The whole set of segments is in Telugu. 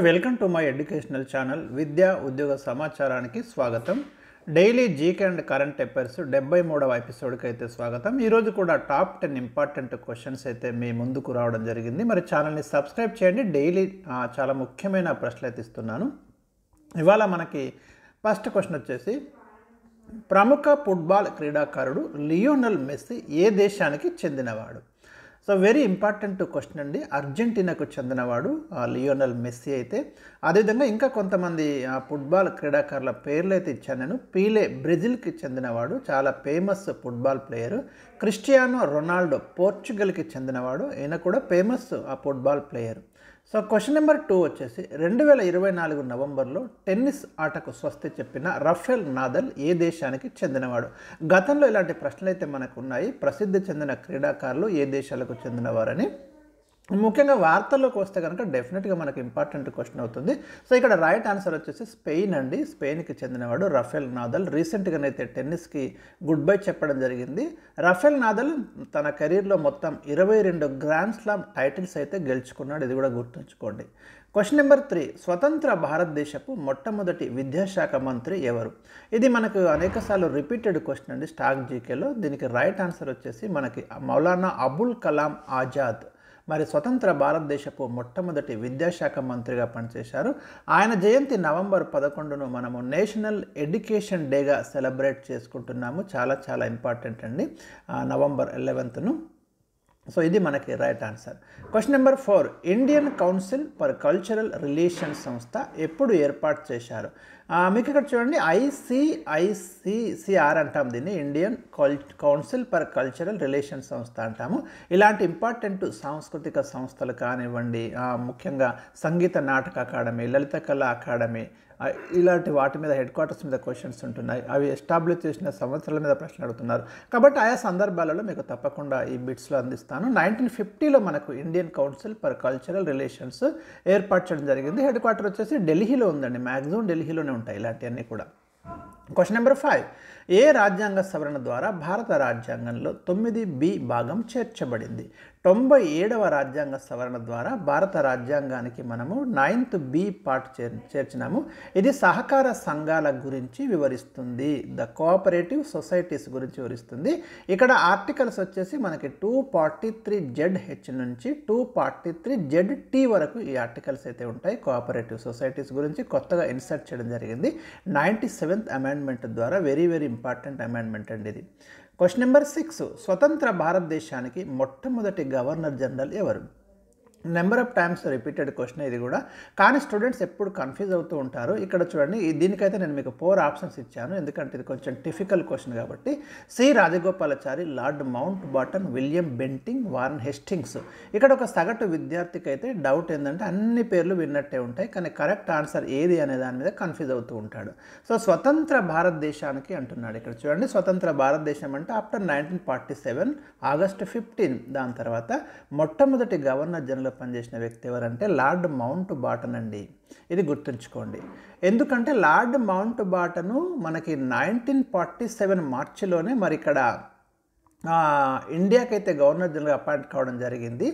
Welcome to my educational channel విద్యా ఉద్యోగ సమాచారానికి స్వాగతం. Daily GK and current affairs 73వ ఎపిసోడ్కి అయితే స్వాగతం. ఈరోజు కూడా టాప్ 10 ఇంపార్టెంట్ క్వశ్చన్స్ అయితే మీ ముందుకు రావడం జరిగింది. మరి ఛానల్ని సబ్స్క్రైబ్ చేయండి. డైలీ చాలా ముఖ్యమైన ప్రశ్నలు అయితే ఇస్తున్నాను. ఇవాళ మనకి ఫస్ట్ క్వశ్చన్ వచ్చేసి, ప్రముఖ ఫుట్బాల్ క్రీడాకారుడు లియోనెల్ మెస్సీ ఏ దేశానికి చెందినవాడు? సో వెరీ ఇంపార్టెంట్ క్వశ్చన్ అండి. అర్జెంటీనాకు చెందినవాడు లియోనెల్ మెస్సీ అయితే. అదేవిధంగా ఇంకా కొంతమంది ఫుట్బాల్ క్రీడాకారుల పేర్లు అయితే ఇచ్చాను నేను. పీలే బ్రెజిల్కి చెందినవాడు, చాలా famous football player. Cristiano Ronaldo పోర్చుగల్కి చెందినవాడు, ఈయన కూడా famous football player. So question number 2 వచ్చేసి, 2024 నవంబర్లో టెన్నిస్ ఆటకు స్వస్తి చెప్పిన రఫెల్ నాదల్ ఏ దేశానికి చెందినవాడు? గతంలో ఇలాంటి ప్రశ్నలు అయితే మనకు ఉన్నాయి. ప్రసిద్ధి చెందిన క్రీడాకారులు ఏ దేశాలకు చెందినవారని. ముఖ్యంగా వార్తల్లోకి వస్తే కనుక డెఫినెట్గా మనకు ఇంపార్టెంట్ క్వశ్చన్ అవుతుంది. సో ఇక్కడ రైట్ ఆన్సర్ వచ్చేసి స్పెయిన్ అండి. స్పెయిన్కి చెందినవాడు రఫెల్ నాదల్. రీసెంట్గానైతే టెన్నిస్కి గుడ్ బై చెప్పడం జరిగింది. రఫెల్ నాదల్ తన కెరీర్లో మొత్తం 22 గ్రాండ్ స్లామ్ టైటిల్స్ అయితే గెలుచుకున్నాడు. ఇది కూడా గుర్తుంచుకోండి. క్వశ్చన్ నెంబర్ 3, స్వతంత్ర భారతదేశపు మొట్టమొదటి విద్యాశాఖ మంత్రి ఎవరు? ఇది మనకు అనేకసార్లు రిపీటెడ్ క్వశ్చన్ అండి స్టాక్ జీకేలో. దీనికి రైట్ ఆన్సర్ వచ్చేసి మనకి మౌలానా అబుల్ కలాం ఆజాద్. మరి స్వతంత్ర భారతదేశపు మొట్టమొదటి విద్యాశాఖ మంత్రిగా పనిచేశారు. ఆయన జయంతి నవంబర్ 11ను మనము నేషనల్ ఎడ్యుకేషన్ డేగా సెలబ్రేట్ చేసుకుంటున్నాము. చాలా చాలా ఇంపార్టెంట్ అండి, నవంబర్ 11ను. సో ఇది మనకి right answer. Question number 4, Indian council for cultural relations సంస్థ ఎప్పుడు ఏర్పాటు చేశారు? మీకు ఇక్కడ చూడండి, ICICR అంటాం దీన్ని, Indian council for cultural relations సంస్థ అంటాము. ఇలాంటి ఇంపార్టెంట్ సాంస్కృతిక సంస్థలు కానివ్వండి, ముఖ్యంగా సంగీత నాటక అకాడమీ, లలిత కళా అకాడమీ, ఇలాంటి వాటి మీద హెడ్ క్వార్టర్స్ మీద క్వశ్చన్స్ ఉంటున్నాయి. అవి ఎస్టాబ్లిష్ చేసిన సంవత్సరాల మీద ప్రశ్నలు అడుగుతున్నారు కాబట్టి ఆయా సందర్భాలలో మీకు తప్పకుండా ఈ బిట్స్లో అందిస్తాను. 1950లో మనకు Indian council for cultural relations ఏర్పాటు చేయడం జరిగింది. హెడ్ క్వార్టర్ వచ్చేసి ఢిల్లీలో ఉందండి. మ్యాక్సిమం ఢిల్లీలోనే ఉంటాయి ఇలాంటివన్నీ కూడా. క్వశ్చన్ నెంబర్ 5, ఏ రాజ్యాంగ సవరణ ద్వారా భారత రాజ్యాంగంలో 9B భాగం చేర్చబడింది? 97వ రాజ్యాంగ సవరణ ద్వారా భారత రాజ్యాంగానికి మనము 9th పార్ట్ చేర్చినాము. ఇది సహకార సంఘాల గురించి వివరిస్తుంది, ద కోఆపరేటివ్ సొసైటీస్ గురించి వివరిస్తుంది. ఇక్కడ ఆర్టికల్స్ వచ్చేసి మనకి 243ZH నుంచి 243ZT వరకు ఈ ఆర్టికల్స్ అయితే ఉంటాయి. కోఆపరేటివ్ సొసైటీస్ గురించి కొత్తగా ఇన్సర్ట్ చేయడం జరిగింది 97th అమెండ్మెంట్ ద్వారా. వెరీ వెరీ ఇంపార్టెంట్ అమెండ్మెంట్ అండి ఇది. క్వశ్చన్ నెంబర్ 6, స్వతంత్ర భారతదేశానికి మొట్టమొదటి గవర్నర్ జనరల్ ఎవరు? Number of times repeated question ఇది కూడా, కానీ స్టూడెంట్స్ ఎప్పుడు కన్ఫ్యూజ్ అవుతూ ఉంటారు. ఇక్కడ చూడండి, దీనికైతే నేను మీకు 4 ఆప్షన్స్ ఇచ్చాను, ఎందుకంటే ఇది కొంచెం డిఫికల్ట్ క్వశ్చన్ కాబట్టి. C Rajagopalachari, Lord Mountbatten, William Bentinck, Warren Hastings. ఇక్కడ ఒక సగటు విద్యార్థికి అయితే డౌట్ ఏంటంటే అన్ని పేర్లు విన్నట్టే ఉంటాయి, కానీ కరెక్ట్ ఆన్సర్ ఏది అనే దాని మీద కన్ఫ్యూజ్ అవుతూ ఉంటాడు. సో స్వతంత్ర భారతదేశానికి అంటున్నాడు. ఇక్కడ చూడండి, స్వతంత్ర భారతదేశం అంటే ఆఫ్టర్ 1947 ఆగస్టు 15, దాని తర్వాత మొట్టమొదటి గవర్నర్ జనరల్ పనిచేసిన వ్యక్తి ఎవరంటే లార్డ్ మౌంట్ బాటన్ అండి. ఇది గుర్తుంచుకోండి. ఎందుకంటే లార్డ్ మౌంట్ బాటను మనకి 1947 మార్చిలోనే మరి ఇక్కడ ఇండియాకైతే గవర్నర్ జనరల్ అపాయింట్ కావడం జరిగింది.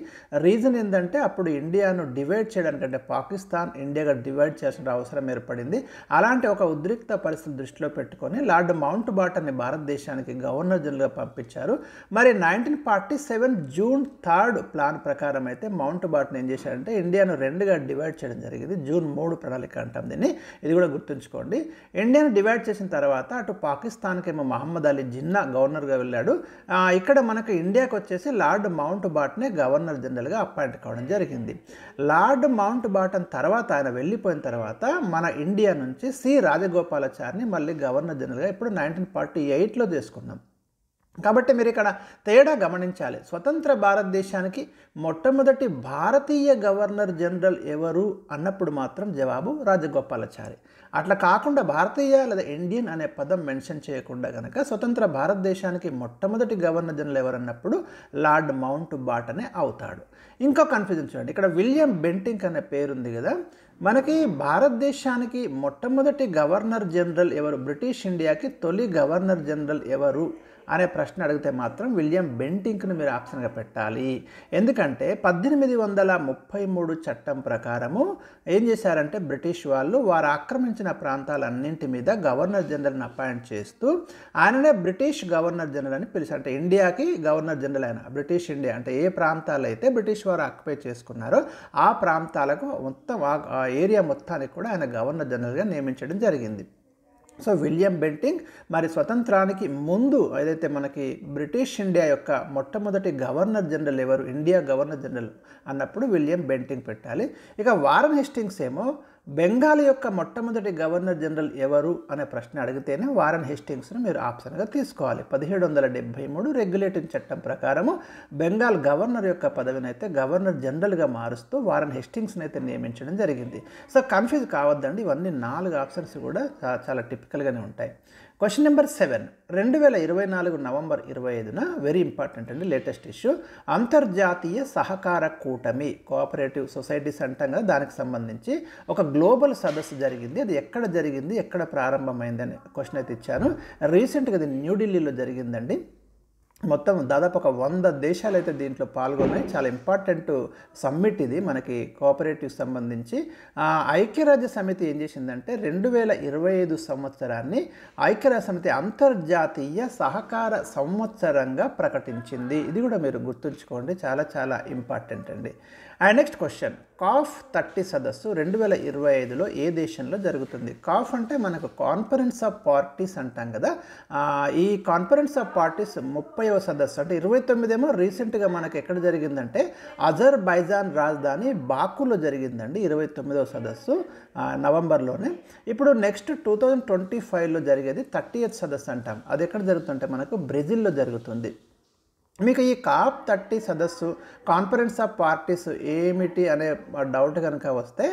రీజన్ ఏంటంటే అప్పుడు ఇండియాను డివైడ్ చేయడానికి, అంటే పాకిస్తాన్ ఇండియాగా డివైడ్ చేయాల్సిన అవసరం ఏర్పడింది. అలాంటి ఒక ఉద్రిక్త పరిస్థితి దృష్టిలో పెట్టుకొని లార్డ్ మౌంట్ బాటన్ని భారతదేశానికి గవర్నర్ జనరల్గా పంపించారు. మరి 1947 జూన్ 3 ప్లాన్ ప్రకారం అయితే మౌంట్ బాటన్ ఏం చేశారంటే ఇండియాను 2గా డివైడ్ చేయడం జరిగింది. జూన్ 3 ప్రణాళిక అంటాం దీన్ని, ఇది కూడా గుర్తుంచుకోండి. ఇండియాను డివైడ్ చేసిన తర్వాత అటు పాకిస్తాన్కి ఏమో మహమ్మద్ అలీ జిన్నా గవర్నర్గా వెళ్ళాడు. ఇక్కడ మనకు ఇండియాకి వచ్చేసి లార్డ్ మౌంట్ బాటనే గవర్నర్ జనరల్గా అపాయింట్ కావడం జరిగింది. లార్డ్ మౌంట్ బాటన్ తర్వాత ఆయన వెళ్ళిపోయిన తర్వాత మన ఇండియా నుంచి సి రాజగోపాలాచారిని మళ్ళీ గవర్నర్ జనరల్గా ఇప్పుడు 1948లో చేసుకున్నాం. కాబట్టి మీరు ఇక్కడ తేడా గమనించాలి. స్వతంత్ర భారతదేశానికి మొట్టమొదటి భారతీయ గవర్నర్ జనరల్ ఎవరు అన్నప్పుడు మాత్రం జవాబు రాజగోపాలాచారి. అట్లా కాకుండా భారతీయ లేదా ఇండియన్ అనే పదం మెన్షన్ చేయకుండా కనుక స్వతంత్ర భారతదేశానికి మొట్టమొదటి గవర్నర్ జనరల్ ఎవరన్నప్పుడు లార్డ్ మౌంట్ బాటనే అవుతాడు. ఇంకో కన్ఫ్యూజన్ చూడండి, ఇక్కడ విలియం బెంటింగ్ అనే పేరు ఉంది కదా. మనకి భారతదేశానికి మొట్టమొదటి గవర్నర్ జనరల్ ఎవరు, బ్రిటిష్ ఇండియాకి తొలి గవర్నర్ జనరల్ ఎవరు అనే ప్రశ్న అడిగితే మాత్రం విలియం బెంటింక్ను మీరు ఆప్షన్గా పెట్టాలి. ఎందుకంటే 1833 చట్టం ప్రకారము ఏం చేశారంటే బ్రిటిష్ వాళ్ళు వారు ఆక్రమించిన ప్రాంతాలన్నింటి మీద గవర్నర్ జనరల్ని అపాయింట్ చేస్తూ ఆయననే బ్రిటిష్ గవర్నర్ జనరల్ అని పిలిచారు. అంటే ఇండియాకి గవర్నర్ జనరల్ ఆయన, బ్రిటిష్ ఇండియా అంటే ఏ ప్రాంతాలు అయితే బ్రిటిష్ వారు ఆక్యుపై చేసుకున్నారో ఆ ప్రాంతాలకు మొత్తం ఆ ఏరియా మొత్తానికి కూడా ఆయన గవర్నర్ జనరల్గా నియమించడం జరిగింది. సో విలియం బెంటింక్ మరి స్వతంత్రానికి ముందు ఏదైతే మనకి బ్రిటిష్ ఇండియా యొక్క మొట్టమొదటి గవర్నర్ జనరల్ ఎవరు, ఇండియా గవర్నర్ జనరల్ అన్నప్పుడు విలియం బెంటింక్ పెట్టాలి. ఇక వారన్ హేస్టింగ్స్ ఏమో బెంగాల్ యొక్క మొట్టమొదటి గవర్నర్ జనరల్ ఎవరు అనే ప్రశ్న అడిగితేనే వారన్ హేస్టింగ్స్ను మీరు ఆప్షన్గా తీసుకోవాలి. 1773 రెగ్యులేటింగ్ చట్టం ప్రకారము బెంగాల్ గవర్నర్ యొక్క పదవిని అయితే గవర్నర్ జనరల్గా మారుస్తూ వారన్ హేస్టింగ్స్ని అయితే నియమించడం జరిగింది. సో కన్ఫ్యూజ్ కావద్దండి, ఇవన్నీ 4 ఆప్షన్స్ కూడా చాలా టిపికల్గానే ఉంటాయి. క్వశ్చన్ నెంబర్ 7, 2024 నవంబర్ 25న వెరీ ఇంపార్టెంట్ అండి, లేటెస్ట్ ఇష్యూ, అంతర్జాతీయ సహకార కూటమి కోఆపరేటివ్ సొసైటీస్ అంటాం కదా, దానికి సంబంధించి ఒక గ్లోబల్ సదస్సు జరిగింది. అది ఎక్కడ జరిగింది, ఎక్కడ ప్రారంభమైందని క్వశ్చన్ అయితే ఇచ్చాను. రీసెంట్గా ఇది న్యూఢిల్లీలో జరిగిందండి. మొత్తం దాదాపు ఒక 100 దేశాలు అయితే దీంట్లో పాల్గొన్నాయి. చాలా ఇంపార్టెంట్ సమ్మిట్ ఇది మనకి కోఆపరేటివ్ సంబంధించి. ఐక్యరాజ్య సమితి ఏం చేసిందంటే 2025 సంవత్సరాన్ని ఐక్యరాజ్య సమితి అంతర్జాతీయ సహకార సంవత్సరంగా ప్రకటించింది. ఇది కూడా మీరు గుర్తుంచుకోండి, చాలా చాలా ఇంపార్టెంట్ అండి. అండ్ నెక్స్ట్ క్వశ్చన్, కాఫ్ 30 సదస్సు 2025లో ఏ దేశంలో జరుగుతుంది? కాఫ్ అంటే మనకు కాన్ఫరెన్స్ ఆఫ్ పార్టీస్ అంటాం కదా, ఈ కాన్ఫరెన్స్ ఆఫ్ పార్టీస్ 30వ సదస్సు అంటే 29 ఏమో రీసెంట్గా మనకి ఎక్కడ జరిగిందంటే అజర్బైజాన్ రాజధాని బాకులో జరిగిందండి 29వ సదస్సు నవంబర్లోనే. ఇప్పుడు నెక్స్ట్ 2025లో జరిగేది 30th సదస్సు అంటాం, అది ఎక్కడ జరుగుతుంటే మనకు బ్రెజిల్లో జరుగుతుంది. మీకు ఈ కాప్ 30 సదస్సు కాన్ఫరెన్స్ ఆఫ్ పార్టీస్ ఏమిటి అనే డౌట్ కనుక వస్తే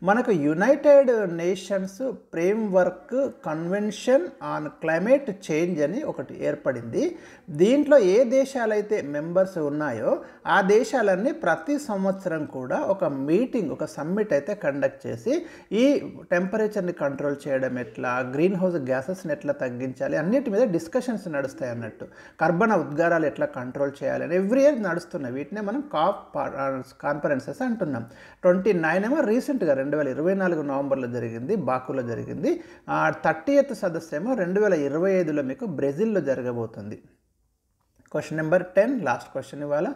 మనకు United nations framework convention on climate change అని ఒకటి ఏర్పడింది. దీంట్లో ఏ దేశాలైతే మెంబర్స్ ఉన్నాయో ఆ దేశాలన్నీ ప్రతి సంవత్సరం కూడా ఒక మీటింగ్, ఒక సమ్మిట్ అయితే కండక్ట్ చేసి ఈ టెంపరేచర్ని కంట్రోల్ చేయడం ఎట్లా, గ్రీన్ హౌస్ గ్యాసెస్ని ఎట్లా తగ్గించాలి, అన్నిటి మీద డిస్కషన్స్ నడుస్తాయి అన్నట్టు. కర్బన ఉద్గారాలు ఎట్లా కంట్రోల్ చేయాలని ఎవ్రీ ఇయర్ నడుస్తున్నాయి. వీటినే మనం కాప్ కాన్ఫరెన్సెస్ అంటున్నాం. 29 ఏమో రీసెంట్గా 2024 నవంబర్లో జరిగింది, బాకులో జరిగింది. 30th సదస్సు ఏమో 2025లో మీకు బ్రెజిల్లో జరగబోతుంది. క్వశ్చన్ నెంబర్ 10, లాస్ట్ క్వశ్చన్ ఇవాళ.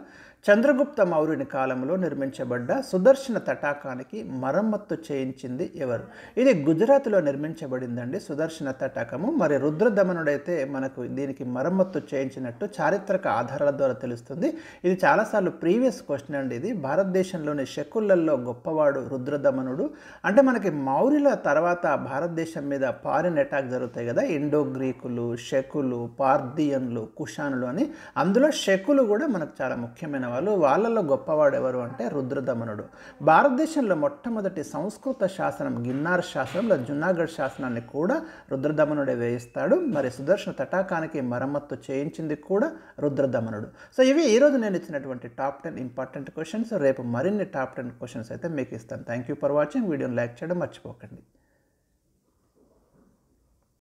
చంద్రగుప్త మౌర్యుని కాలంలో నిర్మించబడ్డ సుదర్శన తటాకానికి మరమ్మత్తు చేయించింది ఎవరు? ఇది గుజరాత్లో నిర్మించబడిందండి సుదర్శన తటాకము. మరి రుద్రదమనుడైతే మనకు దీనికి మరమ్మత్తు చేయించినట్టు చారిత్రక ఆధారాల ద్వారా తెలుస్తుంది. ఇది చాలాసార్లు ప్రీవియస్ క్వశ్చన్ అండి. ఇది భారతదేశంలోని శకులలో గొప్పవాడు రుద్రదమనుడు. అంటే మనకి మౌర్యుల తర్వాత భారతదేశం మీద ఫారిన్ అటాక్ జరుగుతాయి కదా, ఇండో గ్రీకులు, శకులు, పార్థియన్లు, కుషానులు అని. అందులో శకులు కూడా మనకు చాలా ముఖ్యమైన వాళ్ళు. వాళ్ళల్లో గొప్పవాడు ఎవరు అంటే రుద్రదమనుడు. భారతదేశంలో మొట్టమొదటి సంస్కృత శాసనం గిన్నార్ శాసనంలో జునాగఢ్ శాసనాన్ని కూడా రుద్రదమనుడే వేయిస్తాడు. మరి సుదర్శన తటాకానికి మరమ్మత్తు చేయించింది కూడా రుద్రదమనుడు. సో ఇవి ఈరోజు నేను ఇచ్చినటువంటి టాప్ 10 ఇంపార్టెంట్ క్వశ్చన్స్. రేపు మరిన్ని టాప్ 10 క్వశ్చన్స్ అయితే మీకు ఇస్తాను. Thank you for watching. వీడియోని లైక్ చేయడం మర్చిపోకండి.